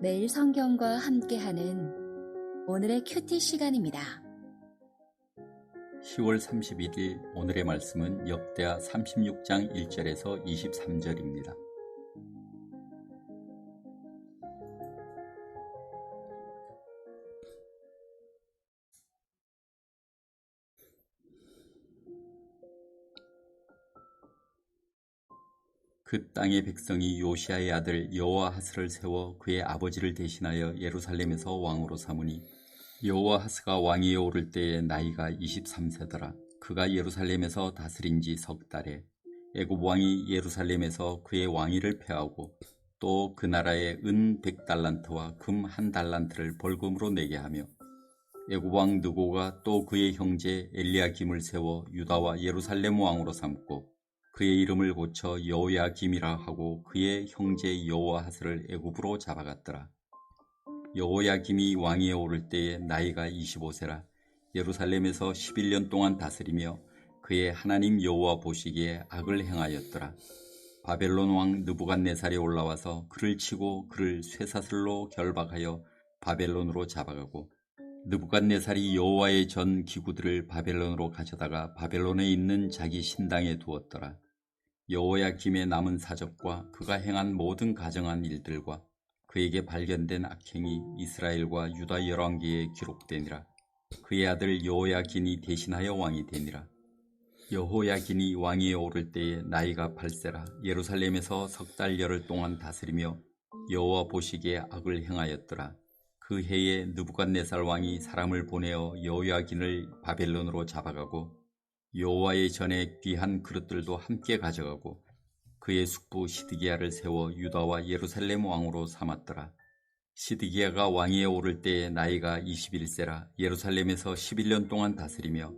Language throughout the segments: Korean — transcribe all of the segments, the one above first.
매일 성경과 함께하는 오늘의 큐티 시간입니다. 10월 31일 오늘의 말씀은 역대하 36장 1절에서 23절입니다. 그 땅의 백성이 요시아의 아들 여호아하스를 세워 그의 아버지를 대신하여 예루살렘에서 왕으로 삼으니 여호아하스가 왕위에 오를 때에 나이가 23세더라. 그가 예루살렘에서 다스린 지 석 달에 애굽 왕이 예루살렘에서 그의 왕위를 폐하고 또 그 나라에 은 100달란트와 금 1달란트를 벌금으로 내게 하며 애굽 왕 느고가 또 그의 형제 엘리야김을 세워 유다와 예루살렘 왕으로 삼고 그의 이름을 고쳐 여호야김이라 하고 그의 형제 여호아하스를 애굽으로 잡아갔더라. 여호야김이 왕위에 오를 때에 나이가 25세라 예루살렘에서 11년 동안 다스리며 그의 하나님 여호와 보시기에 악을 행하였더라. 바벨론 왕 느부갓네살이 올라와서 그를 치고 그를 쇠사슬로 결박하여 바벨론으로 잡아가고 느부갓네살이 여호와의 전 기구들을 바벨론으로 가져다가 바벨론에 있는 자기 신당에 두었더라. 여호야김의 남은 사적과 그가 행한 모든 가정한 일들과 그에게 발견된 악행이 이스라엘과 유다 열왕기에 기록되니라. 그의 아들 여호야긴이 대신하여 왕이 되니라. 여호야긴이 왕위에 오를 때에 나이가 8세라 예루살렘에서 석 달여를 동안 다스리며 여호와 보시기에 악을 행하였더라. 그 해에 느부갓네살 왕이 사람을 보내어 여호야긴을 바벨론으로 잡아가고 여호와의 전에 귀한 그릇들도 함께 가져가고 그의 숙부 시드기야를 세워 유다와 예루살렘 왕으로 삼았더라. 시드기야가 왕위에 오를 때에 나이가 21세라 예루살렘에서 11년 동안 다스리며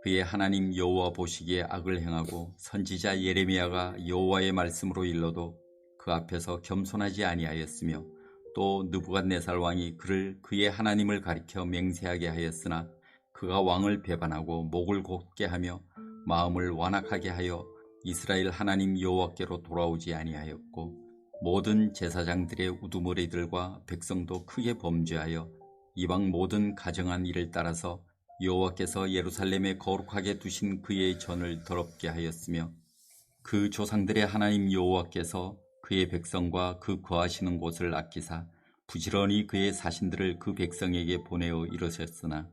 그의 하나님 여호와 보시기에 악을 행하고 선지자 예레미야가 여호와의 말씀으로 일러도 그 앞에서 겸손하지 아니하였으며 또 느부갓네살 왕이 그를 그의 하나님을 가리켜 맹세하게 하였으나 그가 왕을 배반하고 목을 곧게 하며 마음을 완악하게 하여 이스라엘 하나님 여호와께로 돌아오지 아니하였고 모든 제사장들의 우두머리들과 백성도 크게 범죄하여 이방 모든 가정한 일을 따라서 여호와께서 예루살렘에 거룩하게 두신 그의 전을 더럽게 하였으며 그 조상들의 하나님 여호와께서 그의 백성과 그 거하시는 곳을 아끼사 부지런히 그의 사신들을 그 백성에게 보내어 이르셨으나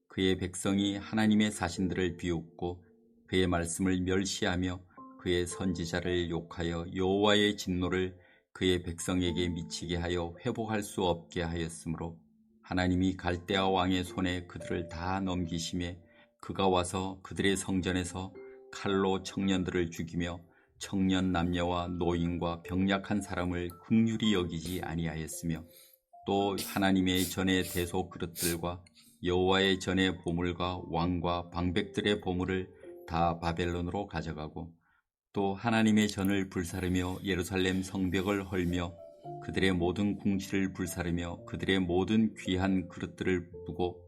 그의 백성이 하나님의 사신들을 비웃고 그의 말씀을 멸시하며 그의 선지자를 욕하여 여호와의 진노를 그의 백성에게 미치게 하여 회복할 수 없게 하였으므로 하나님이 갈대아 왕의 손에 그들을 다 넘기심에 그가 와서 그들의 성전에서 칼로 청년들을 죽이며 청년 남녀와 노인과 병약한 사람을 긍휼히 여기지 아니하였으며 또 하나님의 전의 대소 그릇들과 여호와의 전의 보물과 왕과 방백들의 보물을 다 바벨론으로 가져가고 또 하나님의 전을 불사르며 예루살렘 성벽을 헐며 그들의 모든 궁실을 불사르며 그들의 모든 귀한 그릇들을 두고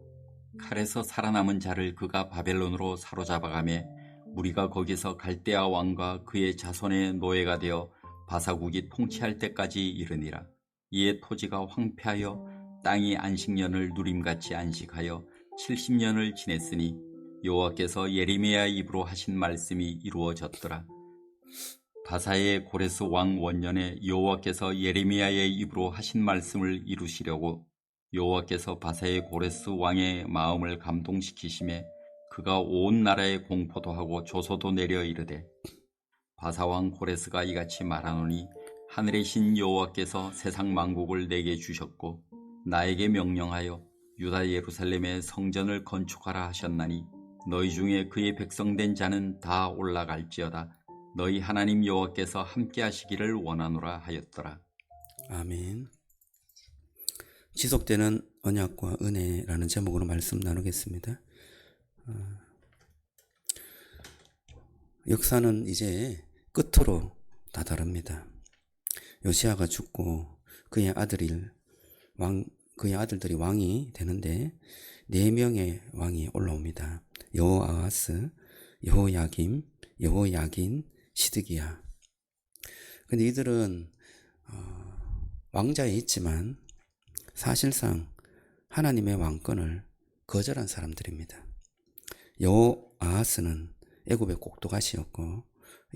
칼에서 살아남은 자를 그가 바벨론으로 사로잡아가매 무리가 거기서 갈대아 왕과 그의 자손의 노예가 되어 바사국이 통치할 때까지 이르니라. 이에 토지가 황폐하여 땅이 안식년을 누림같이 안식하여 70년을 지냈으니 여호와께서 예레미야 입으로 하신 말씀이 이루어졌더라. 바사의 고레스 왕 원년에 여호와께서 예레미야의 입으로 하신 말씀을 이루시려고 여호와께서 바사의 고레스 왕의 마음을 감동시키심에 그가 온 나라에 공포도 하고 조소도 내려 이르되 바사왕 고레스가 이같이 말하노니 하늘의 신 여호와께서 세상 만국을 내게 주셨고 나에게 명령하여 유다 예루살렘의 성전을 건축하라 하셨나니 너희 중에 그의 백성된 자는 다 올라갈지어다. 너희 하나님 여호와께서 함께 하시기를 원하노라 하였더라. 아멘. 지속되는 언약과 은혜라는 제목으로 말씀 나누겠습니다. 역사는 이제 끝으로 다다릅니다. 요시아가 죽고 그의 아들들이 왕이 되는데 4명의 왕이 올라옵니다. 여호아하스, 여호야김, 여호야긴, 시드기야. 근데 이들은 왕자에 있지만 사실상 하나님의 왕권을 거절한 사람들입니다. 여호아하스는 애굽의 꼭두가시였고,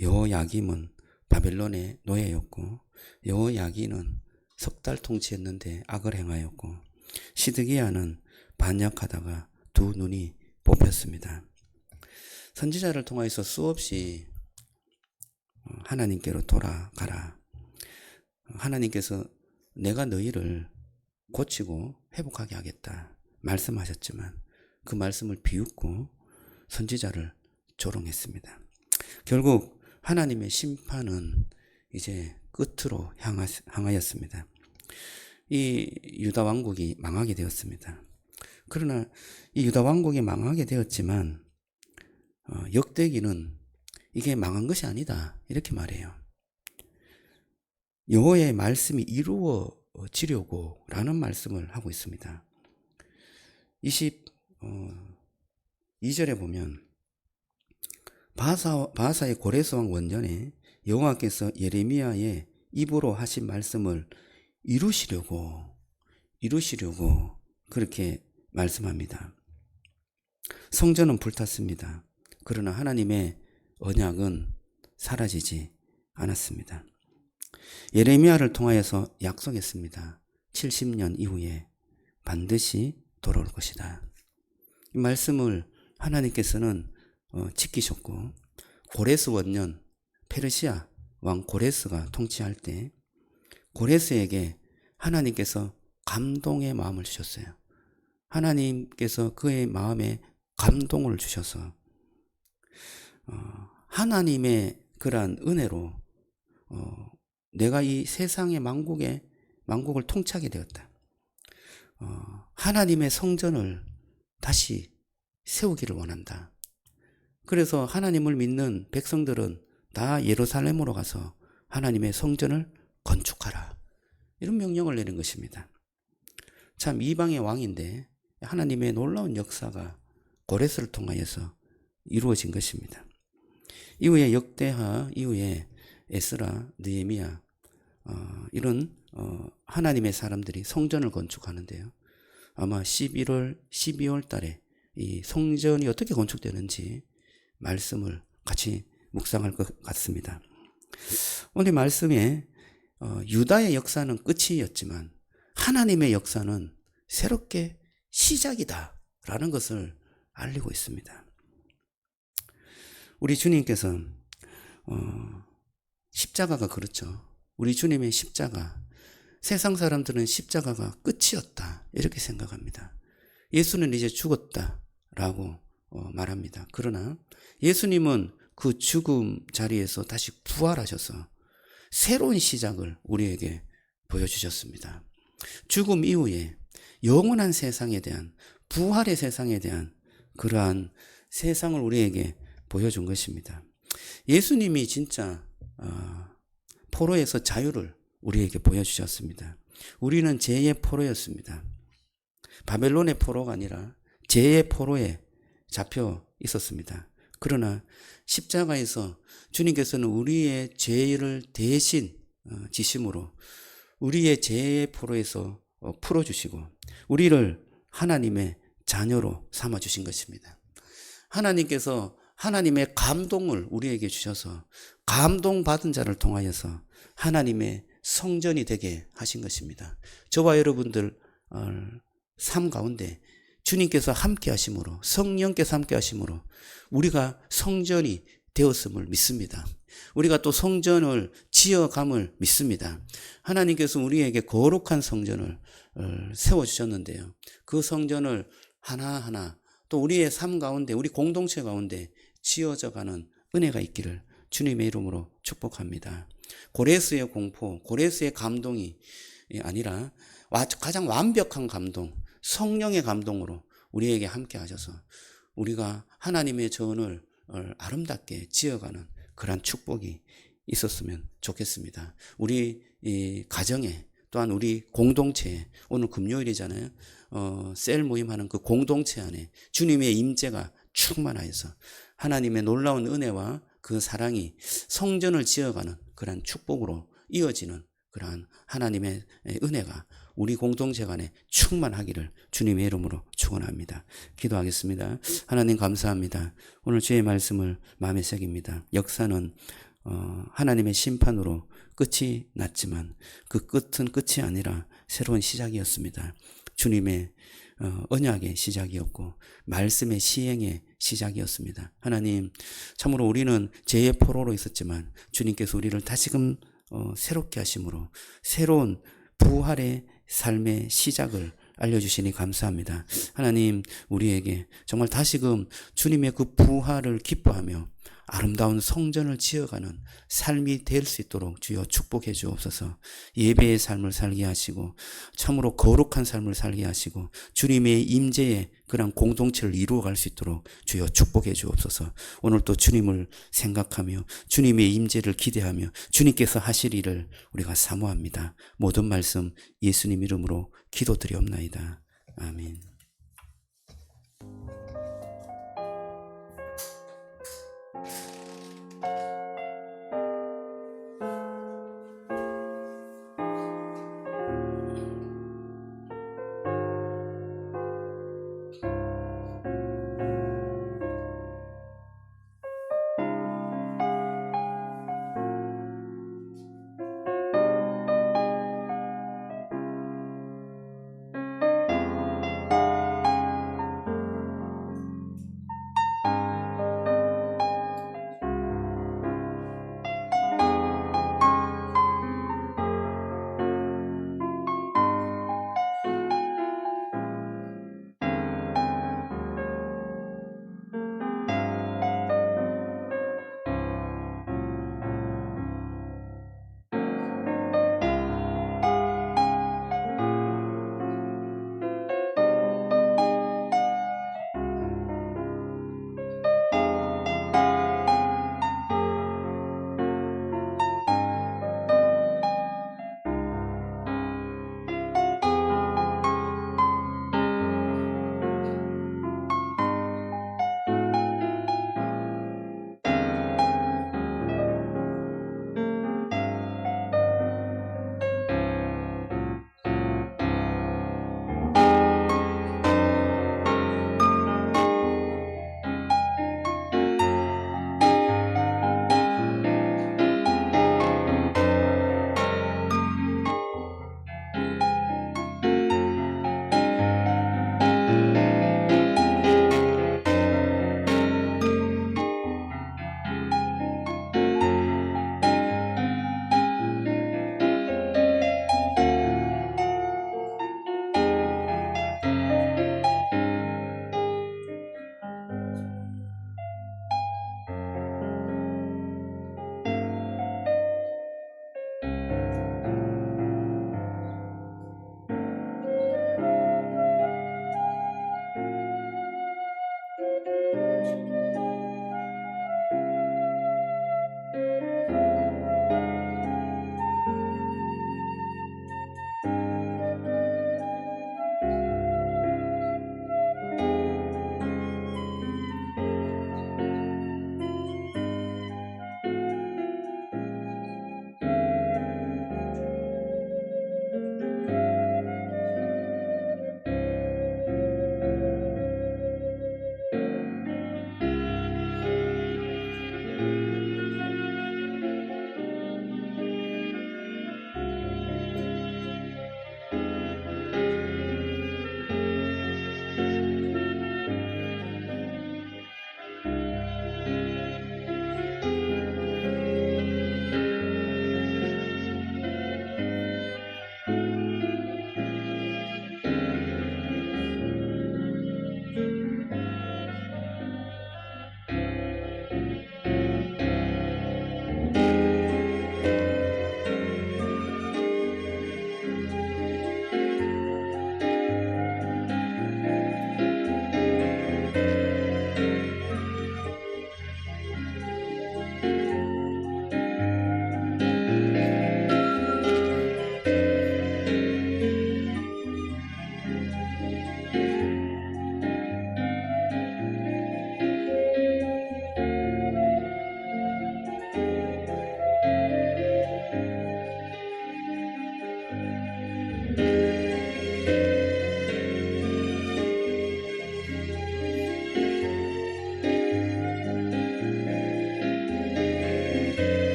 여호야김은 바벨론의 노예였고, 여호야긴은 석 달 통치했는데 악을 행하였고, 시드기야는 반역하다가 두 눈이 뽑혔습니다. 선지자를 통해서 수없이 하나님께로 돌아가라, 하나님께서 내가 너희를 고치고 회복하게 하겠다 말씀하셨지만 그 말씀을 비웃고 선지자를 조롱했습니다. 결국 하나님의 심판은 이제 끝으로 향하였습니다. 이 유다 왕국이 망하게 되었습니다. 그러나 이 유다 왕국이 망하게 되었지만 역대기는 이게 망한 것이 아니다 이렇게 말해요. 여호와의 말씀이 이루어지려고 라는 말씀을 하고 있습니다. 22절에 보면 바하사의 고레스왕 원년에 여호와께서 예레미야의 입으로 하신 말씀을 이루시려고 그렇게 말씀합니다. 성전은 불탔습니다. 그러나 하나님의 언약은 사라지지 않았습니다. 예레미야를 통하여서 약속했습니다. 70년 이후에 반드시 돌아올 것이다. 이 말씀을 하나님께서는 지키셨고, 고레스 원년 페르시아 왕 고레스가 통치할 때 고레스에게 하나님께서 감동의 마음을 주셨어요. 하나님께서 그의 마음에 감동을 주셔서 하나님의 그러한 은혜로 내가 이 세상의 만국을 통치하게 되었다. 하나님의 성전을 다시 세우기를 원한다. 그래서 하나님을 믿는 백성들은 다 예루살렘으로 가서 하나님의 성전을 건축하라. 이런 명령을 내린 것입니다. 참 이방의 왕인데 하나님의 놀라운 역사가 고레스를 통하여서 이루어진 것입니다. 이후에 역대하, 이후에 에스라, 느헤미야 이런 하나님의 사람들이 성전을 건축하는데요. 아마 12월 달에 이 성전이 어떻게 건축되는지 말씀을 같이 묵상할 것 같습니다. 오늘 말씀에 유다의 역사는 끝이었지만 하나님의 역사는 새롭게 시작이다 라는 것을 알리고 있습니다. 우리 주님께서 십자가가 그렇죠. 우리 주님의 십자가, 세상 사람들은 십자가가 끝이었다 이렇게 생각합니다. 예수는 이제 죽었다라고 말합니다. 그러나 예수님은 그 죽음 자리에서 다시 부활하셔서 새로운 시작을 우리에게 보여주셨습니다. 죽음 이후에 영원한 세상에 대한, 부활의 세상에 대한 그러한 세상을 우리에게 보여준 것입니다. 예수님이 진짜 포로에서 자유를 우리에게 보여주셨습니다. 우리는 죄의 포로였습니다. 바벨론의 포로가 아니라 죄의 포로에 잡혀 있었습니다. 그러나 십자가에서 주님께서는 우리의 죄를 대신 지심으로 우리의 죄의 포로에서 풀어주시고 우리를 하나님의 자녀로 삼아주신 것입니다. 하나님께서 하나님의 감동을 우리에게 주셔서 감동받은 자를 통하여서 하나님의 성전이 되게 하신 것입니다. 저와 여러분들 삶 가운데 주님께서 함께 하심으로, 성령께서 함께 하심으로 우리가 성전이 되었음을 믿습니다. 우리가 또 성전을 지어감을 믿습니다. 하나님께서 우리에게 거룩한 성전을 세워주셨는데요. 그 성전을 하나하나 또 우리의 삶 가운데, 우리 공동체 가운데 지어져가는 은혜가 있기를 주님의 이름으로 축복합니다. 고레스의 공포, 고레스의 감동이 아니라 가장 완벽한 감동, 성령의 감동으로 우리에게 함께 하셔서 우리가 하나님의 전을 아름답게 지어가는 그러한 축복이 있었으면 좋겠습니다. 우리 가정에 또한 우리 공동체에, 오늘 금요일이잖아요. 셀 모임하는 그 공동체 안에 주님의 임재가 충만하여서 하나님의 놀라운 은혜와 그 사랑이 성전을 지어가는 그러한 축복으로 이어지는 그러한 하나님의 은혜가 우리 공동체 간에 충만하기를 주님의 이름으로 축원합니다. 기도하겠습니다. 하나님 감사합니다. 오늘 주의 말씀을 마음에 새깁니다. 역사는 하나님의 심판으로 끝이 났지만 그 끝은 끝이 아니라 새로운 시작이었습니다. 주님의 언약의 시작이었고 말씀의 시행의 시작이었습니다. 하나님, 참으로 우리는 죄의 포로로 있었지만 주님께서 우리를 다시금 새롭게 하심으로 새로운 부활의 삶의 시작을 알려주시니 감사합니다. 하나님, 우리에게 정말 다시금 주님의 그 부활을 기뻐하며 아름다운 성전을 지어가는 삶이 될 수 있도록 주여 축복해 주옵소서. 예배의 삶을 살게 하시고 참으로 거룩한 삶을 살게 하시고 주님의 임재의 그런 공동체를 이루어갈 수 있도록 주여 축복해 주옵소서. 오늘 또 주님을 생각하며 주님의 임재를 기대하며 주님께서 하실 일을 우리가 사모합니다. 모든 말씀 예수님 이름으로 기도드리옵나이다. 아멘.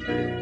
아멘.